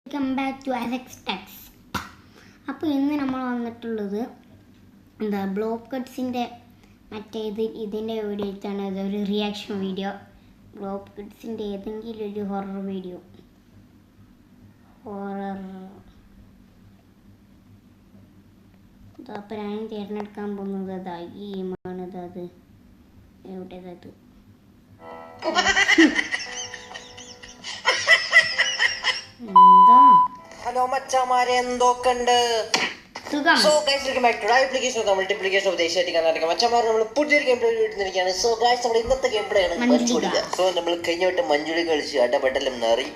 Welcome back to Alex Techs. അപ്പോൾ ഇന്ന് നമ്മൾ വന്നിട്ടുള്ളത് ബ്ലോക്ക് കട്ട്സിൻ്റെ ഇതിൻ്റെ വീഡിയോ ആണ്. ഇതൊരു റിയാക്ഷൻ വീഡിയോ. ബ്ലോക്ക് കട്ട്സിൻ്റെ ഏതെങ്കിലും ഒരു ഹൊറർ വീഡിയോ. അപ്പോൾ ഞാൻ തിരഞ്ഞെടുക്കാൻ പോകുന്നത് അതാ ഈ ഗെയിമാണിത്. അത് എവിടേതത് എന്താ? ഹലോ മച്ചാമാരെ, എന്തൊക്കെയുണ്ട്? So guys, welcome back to application of multiplication of ദേശീയ കർണാടക. മച്ചാമാരെ, നമ്മൾ പുതിയൊരു ഗെയിം പ്ലേ ഇട്ടിരിക്കുകയാണ്. സോ ഗൈസ്, നമ്മുടെ ഇന്നത്തെ ഗെയിം പ്ലേ ആണ് മഞ്ജുളി. സോ നമ്മൾ കഴിഞ്ഞ വട്ടം മഞ്ജുളി കളിച്ച് അടപെടലും നാറി.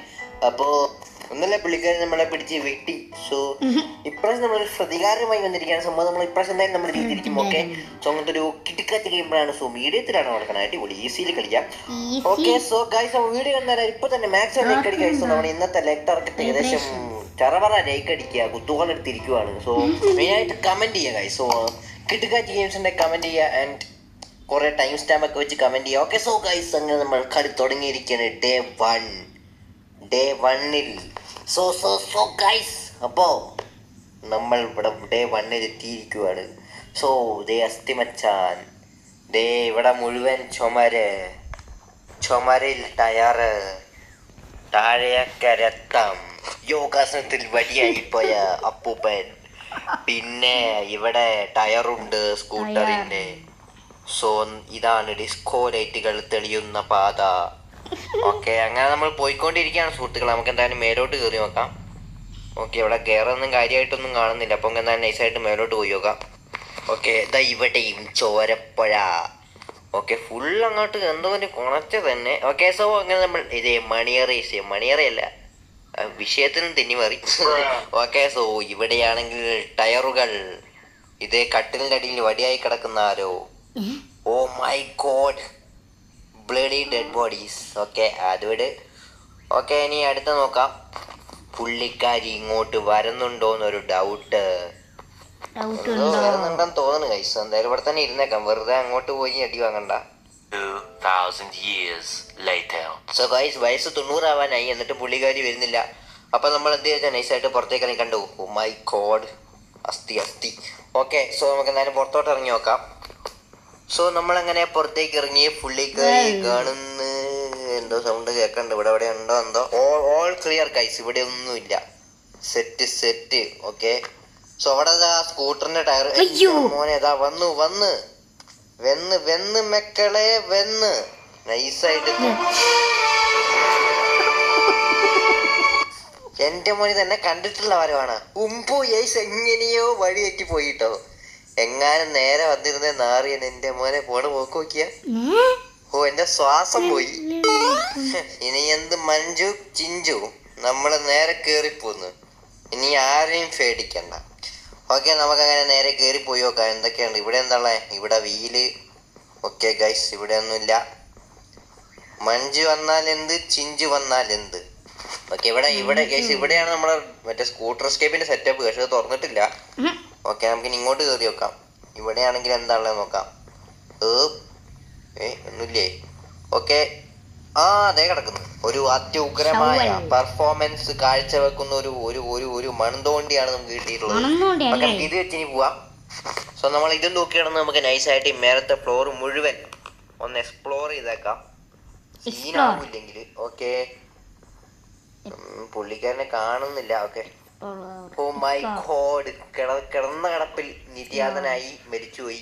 അപ്പോൾ ഒന്നല്ല പുള്ളിക്കാരൻ നമ്മളെ പിടിച്ച് വെട്ടി. സോ ഇപ്രാവശ്യം നമ്മൾ പ്രതികാരമായി വന്നിരിക്കുകയാണ്. സംഭവം നമ്മൾ ഇപ്രാവശ്യം എന്തായാലും നമ്മൾ ചെയ്തിരിക്കും. ഓക്കെ, സോ അങ്ങനത്തെ ഒരു കിട്ടിക്കാത്ത ഗെയിം പ്ലേ ആണ്. സോ മീഡിയത്തിലാണ് നടക്കുന്നത്. അടിപൊളി ഈസിയിൽ കളിക്കാം. ഓക്കെ, സോ ഗൈസ്, നമ്മൾ വീഡിയോ കണ്ടാൽ ഇപ്പൊ തന്നെ മാക്സിമം ലൈക്ക് അടിക്കുക. സോ നമ്മുടെ ഇന്നത്തെ ലൈക്ക് ടാർഗറ്റ് ഏകദേശം ചറവറ ലൈക്ക് അടിക്കുക, കുത്തുകോളം എടുത്തിരിക്കുവാണ്. സോ മെയിനായിട്ട് കമന്റ് ചെയ്യുക ഗൈസ്. സോ കിട്ടിക്കാറ്റ് ഗെയിംസിന്റെ കമന്റ് ചെയ്യുക ആൻഡ് കുറെ ടൈം സ്റ്റാമ്പ് ഒക്കെ വെച്ച് കമന്റ് ചെയ്യുക. ഓക്കെ, സോ ഗൈസ്, അങ്ങനെ നമ്മൾ കളി തുടങ്ങിയിരിക്കുകയാണ്. ഡേ വണ്ണിൽ. സോ ഗൈസ്, അപ്പോൾ നമ്മൾ ഇവിടെ ഡേ വണ്ണിൽ എത്തിയിരിക്കുവാണ്. സോ ദേ അസ്ഥിമച്ചാൻ, ദേ ഇവിടെ മുഴുവൻ ചുമരിൽ ടയറ്, താഴെയൊക്കെ രക്തം, യോഗാസനത്തിൽ വടിയായി പോയ അപ്പൂപ്പൻ, പിന്നെ ഇവിടെ ടയറുണ്ട് സ്കൂട്ടറിന്റെ. സോ ഇതാണ് ഡിസ്കോ ലൈറ്റുകൾ തെളിയുന്ന പാത. ഓക്കെ, അങ്ങനെ നമ്മൾ പോയിക്കൊണ്ടിരിക്കുകയാണ് സുഹൃത്തുക്കളെ. നമുക്ക് എന്തായാലും മേലോട്ട് കയറി നോക്കാം. ഓക്കെ, ഇവിടെ കയറൊന്നും കാര്യമായിട്ടൊന്നും കാണുന്നില്ല. അപ്പോൾ എന്തായാലും നൈസായിട്ട് മേലോട്ട് പോയി നോക്കാം. ഓക്കെ, ഇതാ ഇവിടെയും ചോരപ്പുഴ. ഓക്കെ, ഫുൾ അങ്ങോട്ട് എന്തോ കുണച്ച തന്നെ. ഓക്കെ, സോ അങ്ങനെ നമ്മൾ ഇതേ മണിയറയല്ല, വിഷയത്തിനും തെന്നി മാറി. ഓക്കെ, സോ ഇവിടെയാണെങ്കിൽ ടയറുകൾ, ഇതേ കട്ടിലിൻ്റെ അടിയിൽ വടിയായി കിടക്കുന്ന ആരോ. Oh my God, bloody dead bodies. Okay, അതുവിടെ. ഓക്കെ, ഇനി അടുത്ത നോക്കാം. പുള്ളിക്കാരി ഇങ്ങോട്ട് വരുന്നുണ്ടോന്നൊരു ഡൗട്ട്. വരുന്നുണ്ടെന്ന് തോന്നുന്നു ഗൈസ്. എന്തായാലും ഇവിടെ തന്നെ ഇരുന്നേക്കാം, വെറുതെ അങ്ങോട്ട് പോയി അടി വാങ്ങണ്ട. 2000 years later. സോ ഗൈസ്, വയസ്സ് 90 ആവാനായി, എന്നിട്ട് പുള്ളിക്കാരി വരുന്നില്ല. അപ്പൊ നമ്മൾ എന്ത് ചെയ്താൽ നൈസായിട്ട് പുറത്തേക്ക് ഇറങ്ങി കണ്ടു. ഓ മൈ ഗോഡ്, അസ്ഥി. ഓക്കെ, സോ നമുക്ക് എന്തായാലും പുറത്തോട്ട് ഇറങ്ങി നോക്കാം. സോ നമ്മളങ്ങനെ പുറത്തേക്ക് ഇറങ്ങി പുള്ളിക്കാരി കാണുന്ന എന്തോ സൗണ്ട് കേൾക്കണ്ട്. ഇവിടെ ഉണ്ടോ എന്തോ. ഓൾ ക്ലിയർ ഗൈസ്, ഇവിടെ ഒന്നുമില്ല. സെറ്റ്. ഓക്കെ, സോ അവിടെ സ്കൂട്ടറിന്റെ ടയർ. മോനെ ഇതാ വെന്ന് മക്കളെ വെന്ന് നൈസായിട്ട്. എന്റെ മോനെ തന്നെ കണ്ടിട്ടുള്ള വരവാണ്. യേസ് എങ്ങനെയോ വഴി തെറ്റി പോയിട്ടോ. എങ്ങാനും നേരെ വന്നിരുന്നേ നാറിയൻ. എന്റെ മോനെ പോണ് പോക്ക് നോക്കിയ. ഓ, എന്റെ ശ്വാസം പോയി. ഇനി എന്ത് മഞ്ജു ചിഞ്ചു, നമ്മള് നേരെ കേറിപ്പോന്ന്. ഇനി ആരെയും പേടിക്കണ്ട. ഓക്കെ, നമുക്കങ്ങനെ നേരെ കയറി പോയി നോക്കാം എന്തൊക്കെയാണ് ഇവിടെ. എന്താണ് ഇവിടെ വീല്. ഓക്കെ ഗൈസ്, ഇവിടെ ഒന്നുമില്ല. മഞ്ജു വന്നാൽ എന്ത്, ചിഞ്ചു വന്നാൽ എന്ത്. ഓക്കെ, ഇവിടെ ഗൈസ്, ഇവിടെയാണ് നമ്മളെ മറ്റേ സ്കൂട്ടർ എസ്കേപ്പിന്റെ സെറ്റപ്പ്. പക്ഷെ അത് തുറന്നിട്ടില്ല. ഓക്കെ, നമുക്ക് ഇങ്ങോട്ട് കയറി നോക്കാം. ഇവിടെയാണെങ്കിൽ എന്താണല്ലോ നോക്കാം. ഒന്നുമില്ലേ. ഓക്കെ, അതേ കിടക്കുന്നു. ഒരു അത്യുഗ്രമായ പെർഫോമൻസ് കാഴ്ചവെക്കുന്ന ഒരു മൺതോണ്ടിയാണ് നമുക്ക് കിട്ടിയിട്ടുള്ളത്. നമുക്ക് ഇത് വെച്ചിനി പോവാം. സോ നമ്മൾ ഇതും നോക്കിയാണെന്ന് നമുക്ക് നൈസായിട്ട് മേലത്തെ ഫ്ലോർ മുഴുവൻ ഒന്ന് എക്സ്പ്ലോർ ചെയ്തേക്കാം, സീനാവില്ലെങ്കിൽ. ഓക്കെ, പുള്ളിക്കാരനെ കാണുന്നില്ല. ഓക്കെ, ഓ മൈ ഗോഡ്, കിടന്ന കിടപ്പിൽ നിര്യാതനായി മരിച്ചുപോയി.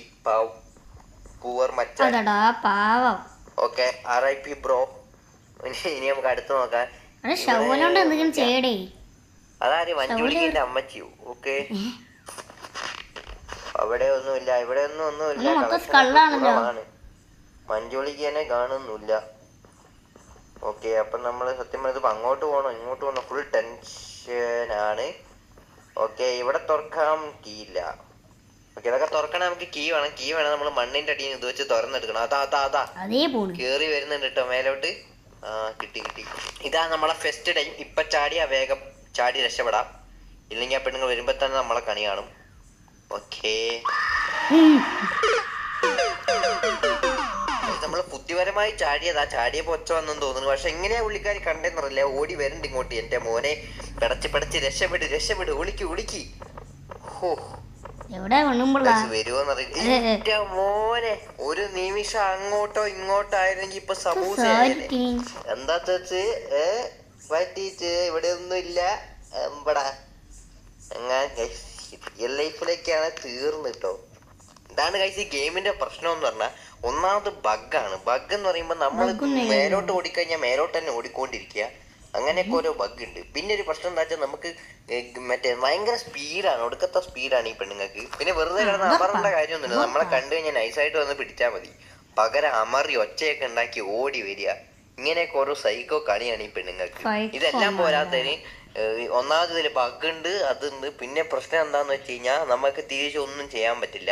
പൂവർ മച്ചാൻ. Okay, RIP bro. ഇനി നമുക്ക് അടുത്ത് നോക്കാം. അതാര്, മഞ്ജുളിന്റെ അമ്മച്ചിയോ. ഓക്കെ, അവിടെ ഒന്നുമില്ല, ഇവിടെ ഒന്നുമില്ല. മഞ്ജുളിക്ക് തന്നെ കാണുന്നില്ല. ഓക്കെ, അപ്പൊ നമ്മള് സത്യം പറഞ്ഞത് അങ്ങോട്ട് പോകണോ ഇങ്ങോട്ട് പോകണോ, ഫുൾ ടെൻഷനാണ്. ഓക്കെ, ഇവിടെ തുറക്കാൻ കീ ഇല്ല. ഓക്കെ, ഇതൊക്കെ തുറക്കണം. നമുക്ക് കീ വേണം. നമ്മൾ മണ്ണിന്റെ അടിയിൽ ഇത് വെച്ച് തുറന്നെടുക്കണം. അതാ കേറി വരുന്നുണ്ട് കേട്ടോ മേലോട്ട്. കിട്ടി. ഇതാ നമ്മളെ ഫസ്റ്റ് ടൈം. ഇപ്പൊ വേഗം ചാടി രക്ഷപ്പെടാം, ഇല്ലെങ്കിൽ ആ പെണ്ണുങ്ങൾ വരുമ്പോ തന്നെ നമ്മളെ കണി കാണും. ഓക്കെ, നമ്മള് ബുദ്ധിപരമായി ചാടിയതാ, ചാടിയപ്പോ ഒച്ച വന്നെന്ന് തോന്നുന്നു. പക്ഷെ എങ്ങനെയാ പുള്ളിക്കാരി കണ്ടെന്നറിയില്ല. ഓടി വരണ്ട് ഇങ്ങോട്ട്. എന്റെ മോനെ പടച്ച് രക്ഷപ്പെട് ഒളിക്ക്. ഹോ വരുവോന്നറിയില്ല. എന്റെ മോനെ ഒരു നിമിഷം അങ്ങോട്ടോ ഇങ്ങോട്ടോ ആയിരുന്നെങ്കിൽ ഇപ്പൊ സമൂസയായേനെ. എന്താ ചേച്ചി പറ്റീച്ച്? ഇവിടെ ഒന്നും ഇല്ല. റിയൽ ലൈഫിലേക്കാണ് തീർന്നിട്ടോ. ഇതാണ് ഗൈസ് ഈ ഗെയിമിന്റെ പ്രശ്നം എന്ന് പറഞ്ഞാൽ. ഒന്നാമത് ബഗ്ഗാണ്. ബഗ് എന്ന് പറയുമ്പോൾ നമ്മൾ മേലോട്ട് ഓടിക്കഴിഞ്ഞാൽ മേലോട്ട് തന്നെ ഓടിക്കൊണ്ടിരിക്കുക. അങ്ങനെയൊക്കെ ഓരോ ബഗ് ഉണ്ട്. പിന്നെ ഒരു പ്രശ്നം എന്താ വെച്ചാൽ നമുക്ക് മറ്റേ ഭയങ്കര സ്പീഡാണ്, ഒടുക്കത്തെ സ്പീഡാണ് ഈ പെണ്ണുങ്ങൾക്ക്. പിന്നെ വെറുതെ കിടന്ന് അമറേണ്ട കാര്യമൊന്നുമില്ല. നമ്മളെ കണ്ടു കഴിഞ്ഞാൽ നൈസായിട്ട് വന്ന് പിടിച്ചാൽ മതി. പകരം അമറി ഒച്ചയൊക്കെ ഉണ്ടാക്കി ഓടി വരിക. ഇങ്ങനെയൊക്കെ ഓരോ സൈക്കോ കളിയാണ് ഈ പെണ്ണുങ്ങൾക്ക്. ഇതെല്ലാം പോരാത്തതിന് ഒന്നാമത് ഇതിൽ ബഗ് ഉണ്ട്, അതുണ്ട്. പിന്നെ പ്രശ്നം എന്താന്ന് വെച്ച് കഴിഞ്ഞാൽ നമുക്ക് തിരിച്ചൊന്നും ചെയ്യാൻ പറ്റില്ല.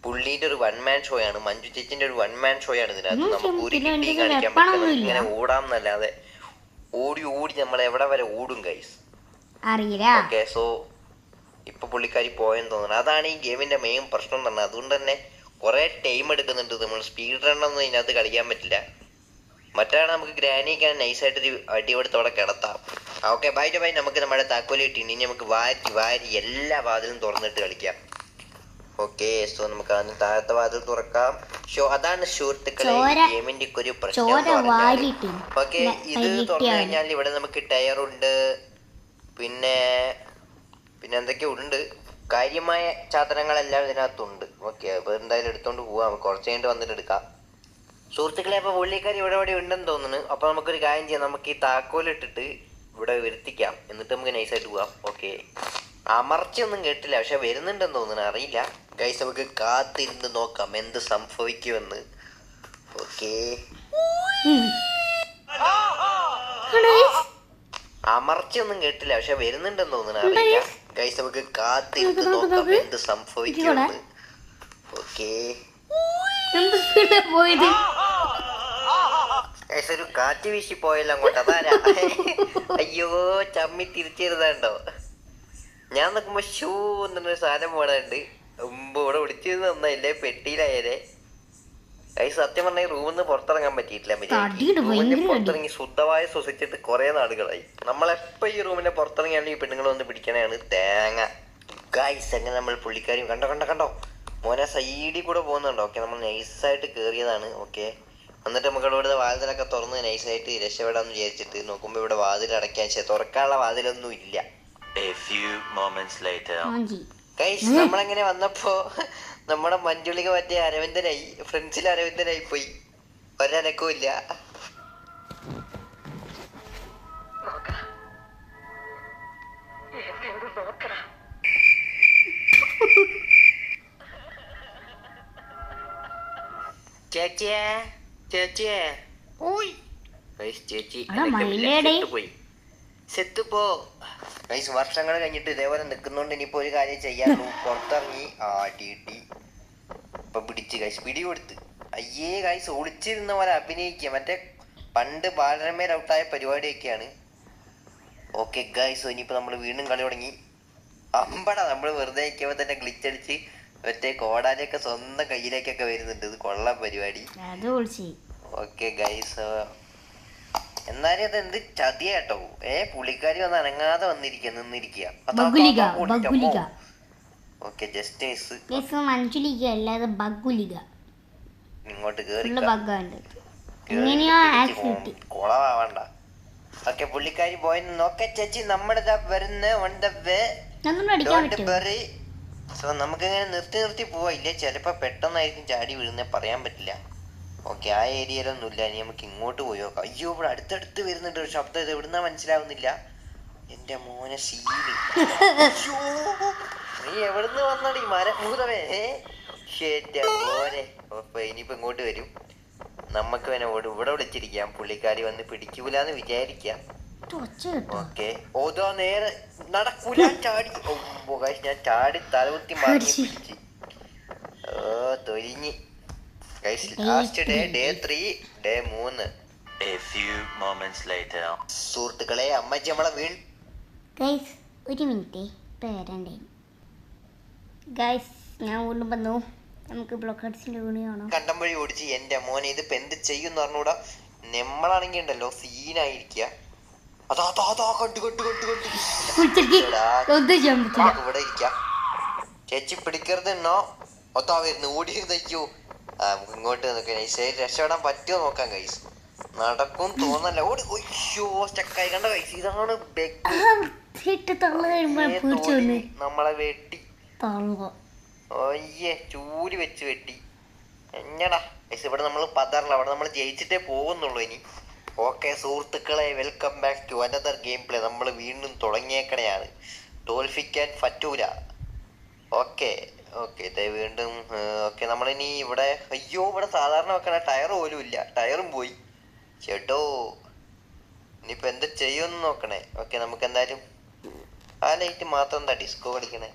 പുള്ളീന്റെ ഒരു വൺ മാൻ ഷോ ആണ്, മഞ്ജു ചേച്ചിന്റെ ഒരു വൺ മാൻ ഷോ ആണ് ഇതിനകത്ത്. നമുക്ക് ഒരു കിട്ടി കാണിക്കാൻ പറ്റില്ല. ഇങ്ങനെ ഓടാമെന്നല്ലാതെ ഓടി നമ്മൾ എവിടെ വരെ ഓടും ഗൈസ് അറിയില്ല. ഓക്കെ, സോ ഇപ്പൊ പുള്ളിക്കാരി പോയെന്ന് തോന്നുന്നു. അതാണ് ഈ ഗെയിമിന്റെ മെയിൻ പ്രശ്നം എന്ന് പറഞ്ഞത്. അതുകൊണ്ട് തന്നെ കുറെ ടൈം എടുക്കുന്നുണ്ട്. നമ്മൾ സ്പീഡ് റണ്ണൊന്നും ഇതിനകത്ത് കളിക്കാൻ പറ്റില്ല. മറ്റാണ് നമുക്ക് ഗ്രാനിക്കാൻ നൈസായിട്ടൊരു അടിപൊളിത്തോടെ കിടത്താം. ഓക്കെ, ബൈ നമുക്ക് നമ്മുടെ താക്കോല് കിട്ടിയിട്ടുണ്ട്. ഇനി നമുക്ക് വാരി എല്ലാ വാതിലും തുറന്നിട്ട് കളിക്കാം. ഓക്കെ, സോ നമുക്ക് അതിന് താഴത്തെ വാതിൽ തുറക്കാം. അതാണ് സുഹൃത്തുക്കളെ ഗെയിമിന്റെ ഒരു പ്രശ്നം. ഓക്കെ, ഇത് തുറന്നു കഴിഞ്ഞാൽ ഇവിടെ നമുക്ക് ടയറുണ്ട്, പിന്നെ എന്തൊക്കെയോ ഉണ്ട്. കാര്യമായ സാധനങ്ങളെല്ലാം ഇതിനകത്തുണ്ട്. ഓക്കെ, അപ്പൊ എന്തായാലും എടുത്തോണ്ട് പോവാം. കുറച്ച് കഴിഞ്ഞിട്ട് വന്നിട്ട് എടുക്കാം. സുഹൃത്തുക്കളെ, അപ്പൊ പുള്ളിക്കാരി ഇവിടെ ഉണ്ടെന്ന് തോന്നുന്നു. അപ്പൊ നമുക്കൊരു കാര്യം ചെയ്യാം. നമുക്ക് ഈ താക്കോലിട്ടിട്ട് ഇവിടെ വരുത്തിക്കാം. എന്നിട്ട് നമുക്ക് നൈസായിട്ട് പോവാം. ഓക്കെ, അമർച്ചയൊന്നും കേട്ടില്ല, പക്ഷെ വരുന്നുണ്ടെന്ന് തോന്നുന്നു. അറിയില്ല ഗൈസ്, നമുക്ക് കാത്തിരുന്ന് നോക്കാം എന്ത് സംഭവിക്കുമെന്ന്. ഓക്കെ, അമർച്ചയൊന്നും കേട്ടില്ല, പക്ഷെ വരുന്നുണ്ടെന്ന് തോന്നുന്നു. അറിയില്ല ഗൈസ്, നമുക്ക് കാത്തിരുന്ന് നോക്കാം എന്ത് സംഭവിക്കുമെന്ന്. ഓക്കെ, ഒരു കാറ്റ് വീശി പോയല്ലോ അങ്ങോട്ട്. അതാരാ? അയ്യോ, ചമ്മി തിരിച്ചിരുന്നുണ്ടോ? ഞാൻ നോക്കുമ്പോ ഷൂ എന്നൊരു സാധനം പോണുണ്ട്. ഇവിടെ വിളിച്ചിരുന്ന് നന്നായില്ലേ, പെട്ടിയിലായാലേ. സത്യം പറഞ്ഞാൽ റൂമിൽ നിന്ന് പുറത്തിറങ്ങാൻ പറ്റിയിട്ടില്ല. പുറത്തിറങ്ങി ശുദ്ധമായി ശ്വസിച്ചിട്ട് കുറെ നാളുകളായി. നമ്മളെപ്പോ ഈ റൂമിന്റെ പുറത്തിറങ്ങിയാലും ഈ പെണ്ണുങ്ങൾ വന്ന് പിടിക്കണതാണ് തേങ്ങ. ഗൈസ്, അങ്ങനെ നമ്മൾ പുള്ളിക്കാരും കണ്ടോ മോനെ സൈഡിൽ കൂടെ പോകുന്നുണ്ടോ? ഓക്കെ, നമ്മൾ നൈസായിട്ട് കേറിയതാണ്. ഓക്കെ, എന്നിട്ട് നമുക്ക് ഇവിടെ വാതിലൊക്കെ തുറന്ന് നൈസായിട്ട് രക്ഷപ്പെടാന്ന് വിചാരിച്ചിട്ട് നോക്കുമ്പോ ഇവിടെ വാതിൽ അടയ്ക്കാൻ തുറക്കാനുള്ള വാതിലൊന്നും ഇല്ല. ഗൈസ്, നമ്മളെങ്ങനെ വന്നപ്പോ നമ്മുടെ മഞ്ജുളിക മറ്റേ അരവിന്ദനായി, ഫ്രണ്ട്സിൽ അരവിന്ദനായി പോയി. ഒരനക്കവും ഇല്ല. ചേച്ചി പോയി സെത്തുപോ. ഗൈസ്, വർഷങ്ങൾ കഴിഞ്ഞിട്ട് ഇതേപോലെ നിൽക്കുന്നോണ്ട് ഇനിയിപ്പോ ഒരു കാര്യം ചെയ്യാനുള്ളൂ. പുറത്തിറങ്ങി ആട്ടിയിട്ടി ഇപ്പൊ പിടിച്ച് ഗൈസ് പിടി കൊടുത്ത്. അയ്യേ ഗൈസ്, ഒളിച്ചിരുന്ന പോലെ അഭിനയിക്കുക. മറ്റേ പണ്ട് ബാലരമേൽ ഔട്ടായ പരിപാടിയൊക്കെയാണ്. ഓക്കെ ഗൈസ്, ഇനിയിപ്പോ നമ്മൾ വീണ്ടും കളി തുടങ്ങി. നമ്മൾ വെറുതെ ഇരിക്കുമ്പോ തന്നെ ഗ്ലിച്ചടിച്ച് മറ്റേ കോടാലിയൊക്കെ സ്വന്തം കയ്യിലേക്കൊക്കെ വരുന്നുണ്ട്. ഇത് കൊള്ളാം പരിപാടി. ഓക്കെ ഗൈസ്, എന്നാലും അത് എന്ത് ചതിയാട്ടോ. പുള്ളിക്കാരി വന്ന് അനങ്ങാതെ നിന്നിരിക്കുക. ഓക്കെ, ജസ്റ്റ് ഇങ്ങോട്ട് കേറി കൊളവാവണ്ട. ഓക്കെ, പുള്ളിക്കാരി പോയെന്ന് നോക്കെ ചേച്ചി. നമ്മുടെ വരുന്ന സോ നമുക്കിങ്ങനെ നിർത്തി പോവാ. ഇല്ലേ ചിലപ്പോ പെട്ടെന്നായിരിക്കും ചാടി വീഴുന്നേ, പറയാൻ പറ്റില്ല. ഓക്കെ, ആ ഏരിയയിലൊന്നും ഇല്ല. ഇനി നമുക്ക് ഇങ്ങോട്ട് പോയി നോക്കാം. അയ്യോ, ഇവിടെ അടുത്തടുത്ത് വരുന്നുണ്ട് ഒരു ശബ്ദം. ഇത് എവിടുന്നാ മനസ്സിലാവുന്നില്ല. എന്റെ മോനെ സീന്. നീ എവിടുന്ന് വന്നടി മരഭൂതമേ? മോനെ. അപ്പൊ ഇനിയിപ്പോ ഇങ്ങോട്ട് വരും. നമുക്ക് വേണേ ഇവിടെ വിളിച്ചിരിക്കാം. പുള്ളിക്കാരി വന്ന് പിടിക്കൂലെന്ന് വിചാരിക്കാം. ഓക്കെ, ഓതോ നേരെ നടക്കൂല. ചാടി ഞാൻ ചാടി തലകുത്തി മറിഞ്ഞ് പിടിച്ച് തൊഴിഞ്ഞ്. Last day 3 day 3. സുഹൃത്തുക്കളെ, അമ്മച്ചി നമ്മളെ ഒരു മിനിറ്റ് ഇപ്പൊ വരണ്ടേ ഗൈസ്. ഞാൻ വീണ്ടും വന്നു. നമുക്ക് ബ്ലോക്ക് ഹട്സിന്റെ വീണ് കാണാം. കണ്ടം വഴി ഓടിച്ച് എന്റെ മോനെ ഇതിപ്പോ എന്ത് ചെയ്യും പറഞ്ഞൂടാ. നമ്മളാണെങ്കി ഉണ്ടല്ലോ സീനായിരിക്കുക. അതാ അതാ അതാ കണ്ടു കണ്ടു കണ്ടു കണ്ടു ഇവിടെ ഇരിക്ക. ചേച്ചി പിടിക്കരുത് എന്നോ ഒത്താ വരുന്നു ഓടിയിരുന്നോ. നമുക്ക് ഇങ്ങോട്ട് നൈസായിട്ട് രക്ഷപ്പെടാൻ പറ്റുമോ നോക്കാം ഗൈസ്. നടക്കും തോന്നല്ല. ഓടി ഒയ്യോ സ്റ്റക്കായി കണ്ട ഗൈസ്. ഇതാണ് നമ്മളെ വെട്ടി ഒയ്യേ ചൂരി വെച്ച് വെട്ടി എന്നടാ ഗൈസ്. ഇവിടെ നമ്മൾ പതറില്ല, അവിടെ നമ്മൾ ജയിച്ചിട്ടേ പോകുന്നുള്ളൂ ഇനി. ഓക്കെ സുഹൃത്തുക്കളെ, welcome back to another game play. നമ്മൾ വീണ്ടും തുടങ്ങിയേക്കണെയാണ്, തോൽപ്പിക്കാൻ പറ്റൂല. ഓക്കെ ഓക്കെ വീണ്ടും ഓക്കെ നമ്മളിനി ഇവിടെ അയ്യോ ഇവിടെ സാധാരണ വെക്കണ ടയർ പോലും ഇല്ല, ടയറും പോയി ചേട്ടോ. ഇനിയിപ്പോൾ എന്താ ചെയ്യുമെന്ന് നോക്കണേ. ഓക്കെ നമുക്ക് എന്തായാലും ആ ലൈറ്റ് മാത്രം എന്താ ഡിസ്കോ കളിക്കണേ.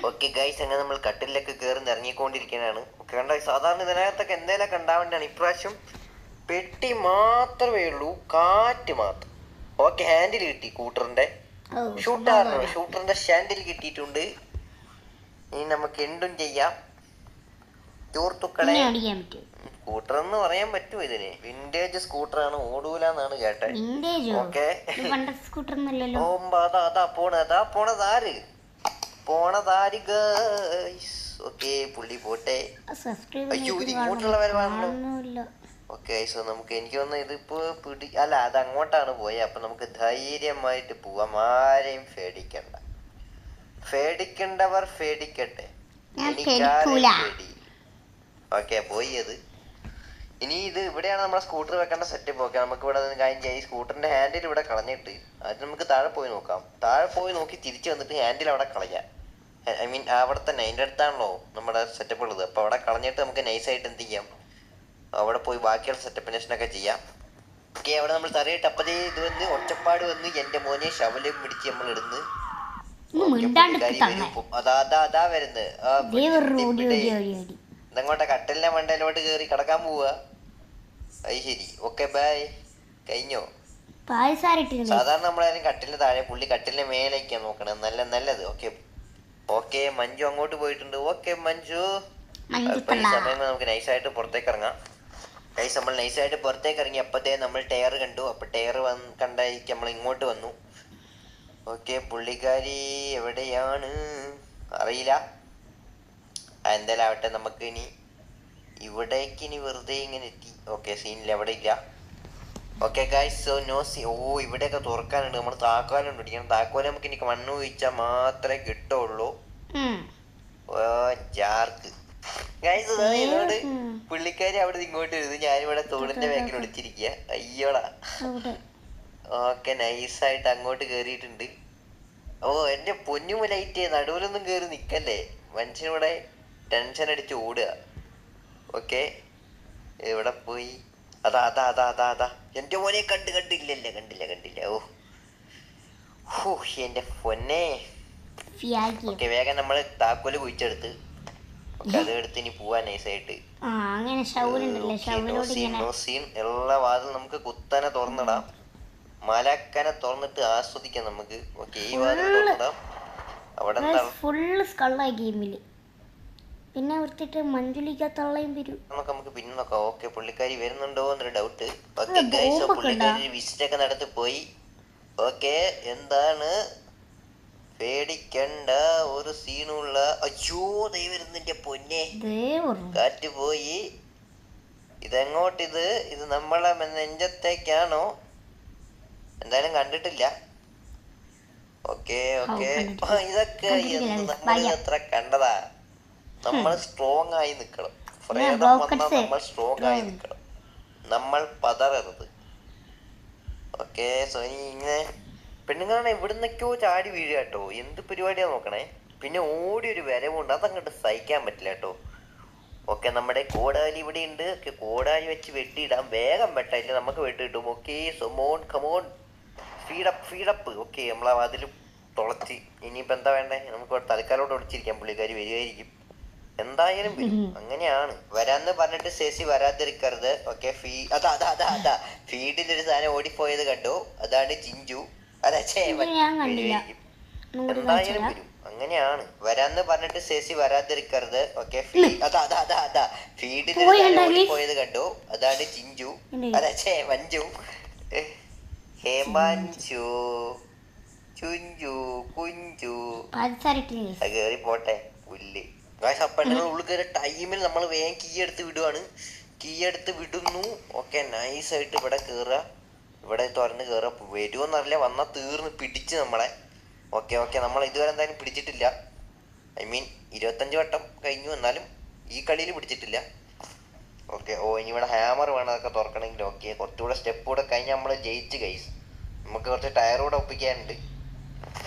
ഓക്കെ ഗൈസ്, അങ്ങനെ നമ്മൾ കട്ടിലൊക്കെ കയറി ഇറങ്ങിക്കൊണ്ടിരിക്കണാണ്. ഓക്കെ കണ്ട സാധാരണ ഇതിനകത്തൊക്കെ എന്തെങ്കിലുമൊക്കെ ഉണ്ടാവേണ്ടതാണ്. ഇപ്രാവശ്യം പെട്ടി മാത്രമേ ഉള്ളൂ, കാറ്റ് മാത്രം. ഓക്കെ ഹാൻഡിൽ കിട്ടി കൂട്ടറിന്റെ, ഷൂട്ടറിന്റെ ഹാൻഡിൽ കിട്ടിയിട്ടുണ്ട്. ഇനി നമുക്ക് എന്തും ചെയ്യാം സുഹൃത്തുക്കളെ. സ്കൂട്ടർ എന്ന് പറയാൻ പറ്റുമോ ഇതിന്? വിന്റേജ് സ്കൂട്ടറാണ്, ഓടൂലെന്നാണ് കേട്ടത്. ഓക്കെ അതാ പോണതാര് ഗൈസ്. ഓക്കെ പുള്ളി പോട്ടെ. അയ്യോ ഇത് ഇങ്ങോട്ടുള്ള വരവാണല്ലോ. ഓക്കെ സോ നമുക്ക് എനിക്ക് തോന്നുന്നു ഇതിപ്പോ അല്ല അത് അങ്ങോട്ടാണ് പോയത്. അപ്പൊ നമുക്ക് ധൈര്യമായിട്ട് പോവാം, ആരെയും പേടിക്കണ്ട. പേടിക്കണ്ടവർ പേടിക്കട്ടെ, എനിക്കാരെയും പേടി. ഓക്കെ പോയി അത്. ഇനി ഇത് ഇവിടെയാണ് നമ്മളെ സ്കൂട്ടർ വെക്കേണ്ട സെറ്റപ്പ്. ഓക്കെ നമുക്ക് ഇവിടെ കാര്യം ചെയ്യാം. ഈ സ്കൂട്ടറിന്റെ ഹാൻഡിൽ ഇവിടെ കളഞ്ഞിട്ട് അത് നമുക്ക് താഴെ പോയി നോക്കാം. താഴെ പോയി നോക്കി തിരിച്ചു വന്നിട്ട് ഹാൻഡിൽ അവിടെ കളയാം. ഐ മീൻ അവിടെ തന്നെ അതിൻ്റെ അടുത്താണല്ലോ നമ്മുടെ സെറ്റപ്പ് ഉള്ളത്. അപ്പോൾ അവിടെ കളഞ്ഞിട്ട് നമുക്ക് നൈസായിട്ട് എന്ത് ചെയ്യാം, അവിടെ പോയി ബാക്കിയുള്ള സെറ്റപ്പിനൊക്കെ ചെയ്യാം. ഓക്കെ അവിടെ നമ്മൾ തറയിട്ട് അപ്പതേ ഇത് വന്ന് ഒച്ചപ്പാട് വന്ന് എൻ്റെ മോനെ ശവലം പിടിച്ച് നമ്മൾ ഇടുന്ന് അതാ വരുന്നത്. ഇതങ്ങോട്ടെ കട്ടിലിന്റെ മണ്ടയിലോട്ട് കയറി കിടക്കാൻ പോവുക. അത് ശരി. Okay bye. കഴിഞ്ഞോ? സാധാരണ നമ്മളായാലും കട്ടിലിന് താഴെ, പുള്ളി കട്ടിലിന്റെ മേലേക്കാ നോക്കണേ, നല്ലത്. ഓക്കെ ഓക്കെ മഞ്ജു അങ്ങോട്ട് പോയിട്ടുണ്ട്. ഓക്കെ മഞ്ജു സമയം നമുക്ക് നൈസായിട്ട് പുറത്തേക്ക് ഇറങ്ങാം. നൈസ് നമ്മൾ നൈസായിട്ട് പുറത്തേക്ക് ഇറങ്ങി. അപ്പത്തേ നമ്മൾ ടയർ കണ്ടു. അപ്പൊ ടയർ കണ്ടായിരിക്കും നമ്മൾ ഇങ്ങോട്ട് വന്നു. ഓക്കെ പുള്ളിക്കാരി എവിടെയാണ് അറിയില്ല. എന്തായാലും ആവട്ടെ, നമുക്ക് ഇനി ഇവിടേക്ക് ഇനി വെറുതെ ഇങ്ങനെ എത്തി. ഓക്കെ സീനില്ല, എവിടെ ഇല്ല. Okay guys so no see. Oh ഇവിടെയൊക്കെ തുറക്കാനുണ്ട്, നമ്മൾ താക്കോലുണ്ട് പിടിക്കണം. താക്കോല് നമുക്ക് ഇനി മണ്ണ് ഒഴിച്ചാൽ മാത്രമേ കിട്ടുള്ളൂ. ജാർക്ക് ഗൈസ് ഇതോട് പുള്ളിക്കാരി അവിടെ ഇങ്ങോട്ട് വരുന്നത്, ഞാനിവിടെ തോടിന്റെ ബാക്കിൽ ഒളിച്ചിരിക്കുക. അയ്യോടാ. ഓക്കെ നൈസായിട്ട് അങ്ങോട്ട് കേറിയിട്ടുണ്ട്. ഓ എന്റെ പൊന്നുമുലൈറ്റ് നടുവിലൊന്നും കേറി നിക്കല്ലേ, മനുഷ്യനിവിടെ ടെൻഷൻ അടിച്ച് ഓടുക. ഓക്കെ എവിടെ പോയി? അതാ എന്റെ മോനെ കണ്ടില്ല. ഓ എന്റെ പൊന്നെ. ഓക്കെ വേഗം നമ്മള് താക്കോല് കുഴിച്ചെടുത്ത് അത് എടുത്ത് ഇനി പോവാ നൈസായിട്ട്. എല്ലാ വാതിലും നമുക്ക് കുത്തനെ തുറന്നിടാം, മലക്കനെ തുറന്നിട്ട് ആസ്വദിക്കാം നമുക്ക്. ഓക്കെ ഈ വാതിൽ തുറന്നിടാം. അവിടെ പിന്നെ വൃത്തിട്ട് മഞ്ജുലിക്കത്തള്ളയും വരും. നമുക്ക് പിന്നെ നോക്കാം. ഓക്കെ പുള്ളിക്കാരി വരുന്നുണ്ടോ എന്നൊരു ഡൗട്ട്. ഓക്കെ ഗൈസ് പുള്ളിക്കാരി വിസിറ്റ് ഒക്കെ നടത്തി പോയി. ഓക്കെ എന്താണ് പേടിക്കണ്ട, ഒരു സീനുള്ള. അയ്യോ ദൈവം വരുന്നിന്റെ പൊന്നെ, കാറ്റ് പോയി. ഇതെങ്ങോട്ടിത്? ഇത് നമ്മളെ നെഞ്ചത്തേക്കാണോ? എന്തായാലും കണ്ടിട്ടില്ല. ഓക്കെ ഇതൊക്കെ നമ്മൾ അത്ര കണ്ടതാ. നമ്മൾ സ്ട്രോങ് ആയി നിക്കണം. നമ്മൾ സ്ട്രോങ് ആയി നിക്കണം, നമ്മൾ പതറരുത്. ഓക്കെ സോ ഇങ്ങനെ പെണ്ണുങ്ങളാണ് എവിടുന്നൊക്കെയോ ചാടി വീഴുക കേട്ടോ. എന്ത് പരിപാടിയാ നോക്കണേ. പിന്നെ ഓടി ഒരു വരവുണ്ട്, അതങ്ങോട്ട് സഹിക്കാൻ പറ്റില്ല കേട്ടോ. ഓക്കെ നമ്മുടെ കോടാലി ഇവിടെ ഉണ്ട്. ഓക്കെ കോടാലി വെച്ച് വെട്ടിയിടാം. വേഗം വെട്ടായില്ല നമുക്ക് വെട്ടിയിട്ടും. ഓക്കെ സോമോൺ കമോൺ ഫീഡപ്പ്. ഓക്കെ നമ്മളാ അതിൽ തുളച്ച് ഇനിയിപ്പോൾ എന്താ വേണ്ടേ, നമുക്ക് തൽക്കാലോട്ട് ഒളിച്ചിരിക്കാം. പുള്ളിക്കാരി വരികയായിരിക്കും എന്തായാലും വരും, അങ്ങനെയാണ്. വരാന്ന് പറഞ്ഞിട്ട് ശേഷി വരാതിരിക്കരുത്. ഓക്കെ അതാ ഫീഡിലൊരു സാധനം ഓടിപ്പോയത് കണ്ടു, അതാണ് ചിഞ്ചു. അതാ എന്തായാലും വരും. അങ്ങനെയാണ്. വരാന്ന് പറഞ്ഞിട്ട് ചേച്ചി വരാതിരിക്കരുത്. ഓക്കെ, അതാ ഫീഡിൽ പോയത് കണ്ടു. അതാണ് ചിഞ്ചു, അതെ മഞ്ജു, ഹേമാഞ്ചു, ചുഞ്ചു, കുഞ്ചു. കേറി പോട്ടെ പുല്ല്. പെണ്ണുങ്ങൾ ഉള്ളിൽ കയറിയ ടൈമിൽ നമ്മൾ വേഗം കീ എടുത്ത് വിടുവാണ്. കീ എടുത്ത് വിടുന്നു. ഓക്കെ, നൈസായിട്ട് ഇവിടെ കയറുക, ഇവിടെ തുറന്ന് കയറുക. വരുമോന്നറിയില്ല, വന്നാൽ തീർന്ന് പിടിച്ച് നമ്മളെ. ഓക്കെ ഓക്കെ, നമ്മൾ ഇതുവരെ എന്തായാലും പിടിച്ചിട്ടില്ല. ഐ മീൻ 25 വട്ടം കഴിഞ്ഞു, എന്നാലും ഈ കളിയിൽ പിടിച്ചിട്ടില്ല. ഓക്കെ, ഓ ഇനി ഇവിടെ ഹാമർ വേണം അതൊക്കെ തുറക്കണമെങ്കിൽ. ഓക്കെ, കുറച്ചുകൂടെ സ്റ്റെപ്പ് കൂടെ കഴിഞ്ഞാൽ നമ്മൾ ജയിച്ച് ഗൈസ്. നമുക്ക് കുറച്ച് ടയർ കൂടെ ഒപ്പിക്കാനുണ്ട്.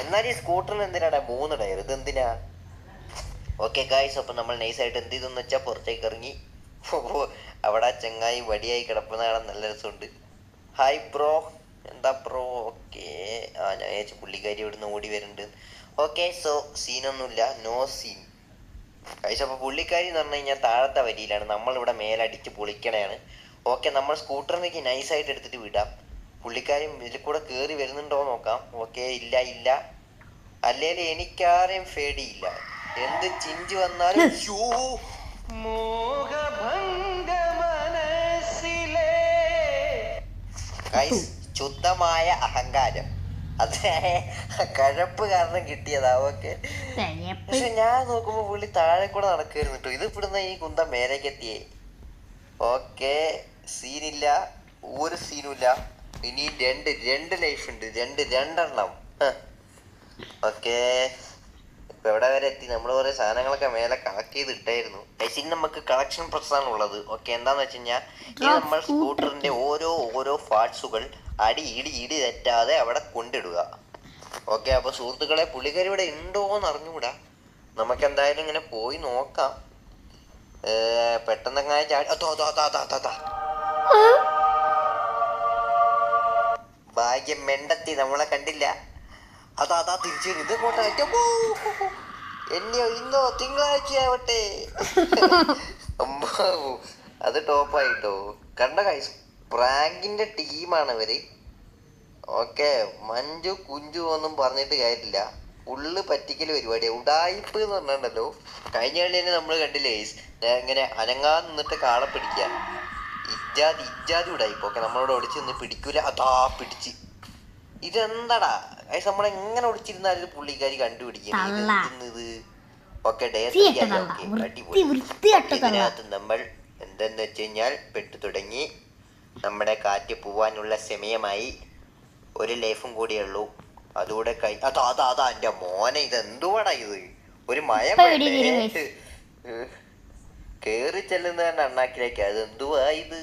എന്നാലും ഈ സ്കൂട്ടറിന് എന്തിനാണ് 3 ടയർ, ഇതെന്തിനാ? ഓക്കെ ഗൈസ്, അപ്പം നമ്മൾ നൈസായിട്ട് എന്ത് ചെയ്തെന്ന് വെച്ചാൽ പുറത്തേക്ക് ഇറങ്ങി. അവിടെ ചെങ്ങായി വടിയായി കിടക്കുന്ന കാണാൻ നല്ല രസമുണ്ട്. ഹായ് ബ്രോ, എന്താ ബ്രോ? ഓക്കെ, ഞാൻ വിചാരിച്ചു പുള്ളിക്കാരി ഇവിടുന്ന് ഓടി വരുന്നുണ്ട്. ഓക്കെ, സോ സീനൊന്നുമില്ല, നോ സീൻ ഗൈസ്. അപ്പോൾ പുള്ളിക്കാരി എന്ന് പറഞ്ഞു കഴിഞ്ഞാൽ താഴത്തെ വരിയിലാണ്, നമ്മളിവിടെ മേലടിച്ച് പൊളിക്കണയാണ്. ഓക്കെ, നമ്മൾ സ്കൂട്ടറിലേക്ക് നൈസായിട്ട് എടുത്തിട്ട് വിടാം. പുള്ളിക്കാരി ഇതിൽ കൂടെ കയറി വരുന്നുണ്ടോ നോക്കാം. ഓക്കെ, ഇല്ല ഇല്ല, അല്ലെങ്കിൽ എനിക്കാരെയും പേടിയില്ല. എന്ത് ചിഞ്ചു വന്നാലും ഗൈസ്, ശുദ്ധമായ അഹങ്കാരം, അതെ കഴപ്പ് കാരണം കിട്ടിയതാ. ഓക്കെ, പക്ഷെ ഞാൻ നോക്കുമ്പോ പുള്ളി താഴെ കൂടെ നടക്കുമായിരുന്നു കേട്ടോ. ഇത് ഇവിടുന്ന് ഈ കുന്തം മേലേക്ക് എത്തിയേ. ഓക്കെ, സീനില്ല, ഒരു സീനുമില്ല. ഇനി രണ്ട് ലൈഫ് ഉണ്ട്, രണ്ടെണ്ണം. ഓക്കെ, ഇപ്പൊ എവിടെ വരെ എത്തി? നമ്മൾ കുറെ സാധനങ്ങളൊക്കെ മേലെ കളക്ട് ചെയ്ത് ഇട്ടായിരുന്നു. ഇനി നമുക്ക് കളക്ഷൻ പ്രശ്നമാണ് ഉള്ളത്. ഓക്കെ, എന്താന്ന് വെച്ച് കഴിഞ്ഞാൽ ഇനി നമ്മൾ സ്കൂട്ടറിന്റെ ഓരോ പാർട്സുകൾ ഇടി തെറ്റാതെ അവിടെ കൊണ്ടിടുക. ഓക്കെ, അപ്പൊ സുഹൃത്തുക്കളെ, പുള്ളിക്കാരി ഇവിടെ ഉണ്ടോന്ന് അറിഞ്ഞുകൂടാ. നമുക്ക് എന്തായാലും ഇങ്ങനെ പോയി നോക്കാം. പെട്ടെന്ന് അങ്ങനെ ഭാഗ്യം മെണ്ടെത്തി, നമ്മളെ കണ്ടില്ല. അതാ തിരിച്ചു ഇത് പോട്ടെ. എന്നെയോ ഇന്നോ തിങ്കളാഴ്ചയാവട്ടെ. അത് ടോപ്പായിട്ടോ. കണ്ട കൈസ്, പ്രാങ്കിന്റെ ടീമാണ് ഇവര്. ഓക്കെ, മഞ്ജു കുഞ്ചു ഒന്നും പറഞ്ഞിട്ട് കാര്യമില്ല, ഉള്ളു പറ്റിക്കല് പരിപാടിയാണ്. ഉടായിപ്പ് എന്ന് പറഞ്ഞിട്ടുണ്ടല്ലോ, കഴിഞ്ഞ കളി തന്നെ നമ്മൾ കണ്ടില്ലേ ഇങ്ങനെ അനങ്ങാൻ നിന്നിട്ട് കാളെ പിടിക്കുക. ഇജാതി ഉടായിപ്പ്. ഓക്കെ, നമ്മളോട് ഒളിച്ച് നിന്ന് പിടിക്കൂല. അതാ പിടിച്ച്. ഇതെന്താടാ ഗൈസ്, നമ്മളെങ്ങനെ ഒളിച്ചിരുന്നാലും പുള്ളിക്കാരി കണ്ടുപിടിക്കുന്നത്. ഓക്കെ, ഇതിനകത്ത് നമ്മൾ എന്തെന്ന് വെച്ച് കഴിഞ്ഞാൽ പെട്ടു തുടങ്ങി. നമ്മുടെ കാറ്റ് പോവാനുള്ള സമയമായി. ഒരു ലൈഫും കൂടിയേ ഉള്ളൂ, അതുകൂടെ അതാ എന്റെ മോനെ, ഇതെന്തുവാടാ ഇത്? ഒരു മയം കേറി ചെല്ലുന്നതന്നെ അണ്ണാക്കിലേക്ക്, അതെന്തുവാ ഇത്?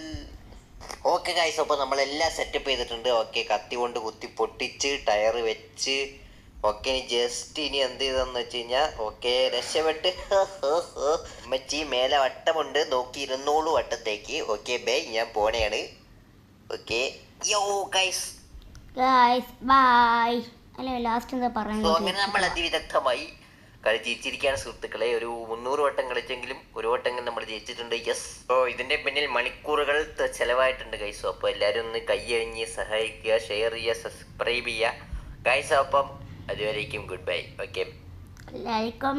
ഓക്കെ ഗൈസ്, അപ്പോൾ നമ്മളെല്ലാം സെറ്റപ്പ് ചെയ്തിട്ടുണ്ട്. ഓക്കെ, കത്തി കൊണ്ട് കുത്തി പൊട്ടിച്ച് ടയർ വെച്ച്. ഓക്കെ, ഇനി എന്ത് ചെയ്തെന്ന് വെച്ച് കഴിഞ്ഞാൽ, ഓക്കെ രക്ഷപ്പെട്ട്. അമ്മച്ചി മേലെ വട്ടമുണ്ട്, നോക്കി 200 വട്ടത്തേക്ക്. ഓക്കെ ബൈ, ഞാൻ പോണെയാണ്. Okay yo guys bye. അല്ലേ ലാസ്റ്റ് എന്താ പറയുന്നത്? അങ്ങനെ നമ്മൾ അതിവിദഗ്ധമായി കളി ജയിച്ചിരിക്കുകയാണ് സുഹൃത്തുക്കളെ. ഒരു 300 വട്ടം കളിച്ചെങ്കിലും ഒരു വട്ടമെങ്കിലും നമ്മൾ ജയിച്ചിട്ടുണ്ട്. യെസ്. അപ്പോൾ ഇതിന്റെ പിന്നിൽ മണിക്കൂറുകൾ ചെലവായിട്ടുണ്ട് ഗൈസ്. അപ്പോൾ എല്ലാവരും ഒന്ന് കൈയഴിഞ്ഞ് സഹായിക്കുക, ഷെയർ ചെയ്യുക, സബ്സ്ക്രൈബ് ചെയ്യുക ഗൈസ്. അപ്പം അതുവരേക്കും ഗുഡ് ബൈ. ഓക്കെ, എല്ലാവർക്കും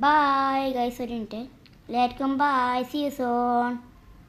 ബൈ ഗൈസ്. ഒരു മിനിറ്റ്, എല്ലാവർക്കും ബൈ, സീ യു സൂൺ.